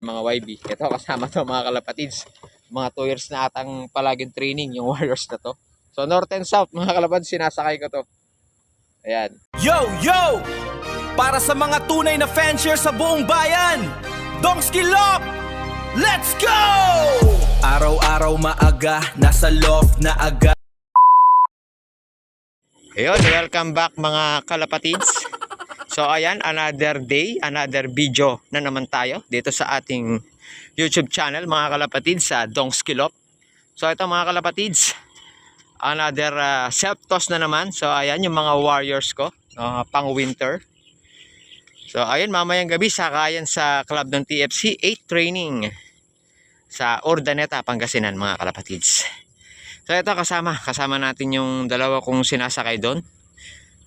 mga YB. Ito kasama to mga kalapatids. Mga 2 years na atang palaging training yung Warriors na to. So North and South mga kalapatids, sinasakay ko to. Ayan. Yo, yo! Para sa mga tunay na fancier sa buong bayan, Dongskilop! Let's go! Araw-araw maaga, nasa loft na agad. Ayun, welcome back mga kalapatids. So ayan, another day, another video na naman tayo dito sa ating YouTube channel mga kalapatids sa Dongskilop. So ito mga kalapatids, another self-toss na naman. So ayan yung mga Warriors ko, pang winter. So ayun, mamayang gabi sakayan sa club ng TFC 8 training sa Urdaneta, Pangasinan mga kalapatids. So ito kasama natin yung dalawa kong sinasakay doon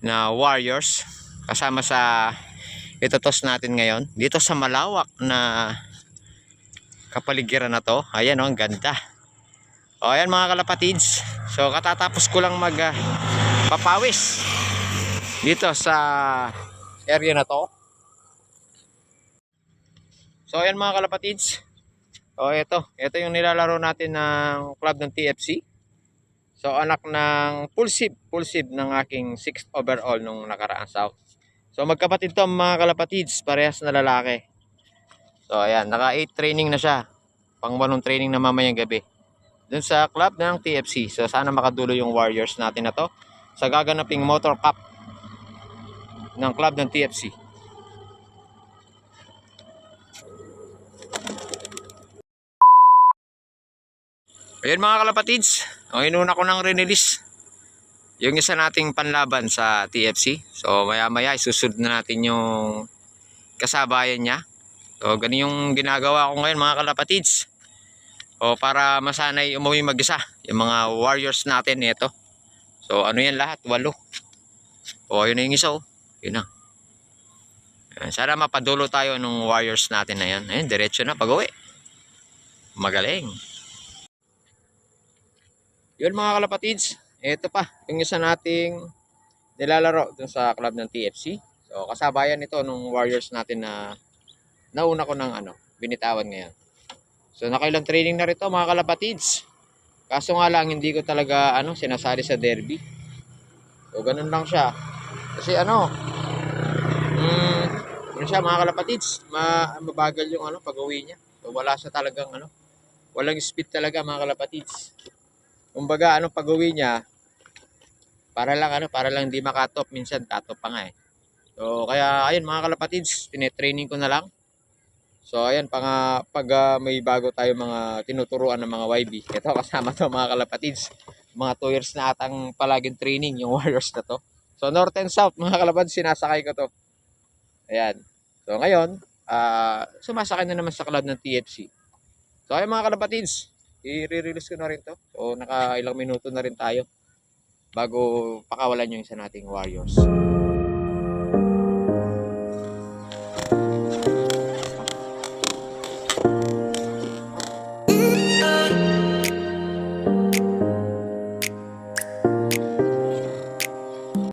na Warriors. Kasama sa itotos natin ngayon dito sa malawak na kapaligiran na to. Ayan ang ganda. O ayan mga kalapatids. So katatapos ko lang papawis dito sa area na to. So ayan mga kalapatids. O ito yung nilalaro natin ng club ng TFC. So anak ng full sib ng aking 6th overall nung nakaraang South. So magkapatid to mga kalapatids, parehas na lalaki. So ayan, naka 8 training na siya. Pang 8 training na mamayang gabi. Dun sa club ng TFC. So sana makadulo yung Warriors natin na to sa gaganaping Motor Cup ng club ng TFC. Ayan mga kalapatids, ang inuna ko nang release yung isa nating panlaban sa TFC. So maya maya isusunod na natin yung kasabayan niya. So ganun yung ginagawa ko ngayon mga kalapatids. O para masanay umuwi mag-isa yung mga Warriors natin nito. So ano yan lahat, 8. O yun na yung isa, yun na. Sana mapadulo tayo ng Warriors natin na yan. Ayun, diretso na pag-uwi. Magaling. Yun mga kalapatids, ito pa yung isa nating nilalaro dun sa club ng TFC. So kasabayan nito nung Warriors natin na nauna ko ng binitawan ngayon. So nakailang training na rito mga kalapatids. Kaso nga lang hindi ko talaga sinasali sa derby. So ganun lang siya. Kasi ano siya mga kalapatids, mabagal yung pag-uwi niya. So wala siya talagang walang speed talaga mga kalapatids. Kumbaga pag-uwi niya para lang hindi makatop, minsan tatop pa nga eh. So kaya ayun mga kalapatids, tine-training ko na lang. So ayan pag may bago tayo mga tinuturuan ng mga YB. Ito kasama to mga kalapatids. Mga 2 years na atang palaging training yung Warriors na to. So North and South mga kalapatids, sinasakay ko to. Ayan. So ngayon, sumasakay na naman sa club ng TFC. So ayun mga kalapatids, i-release ko na rin to. So naka ilang minuto na rin tayo bago pakawalan yung isa nating Warriors.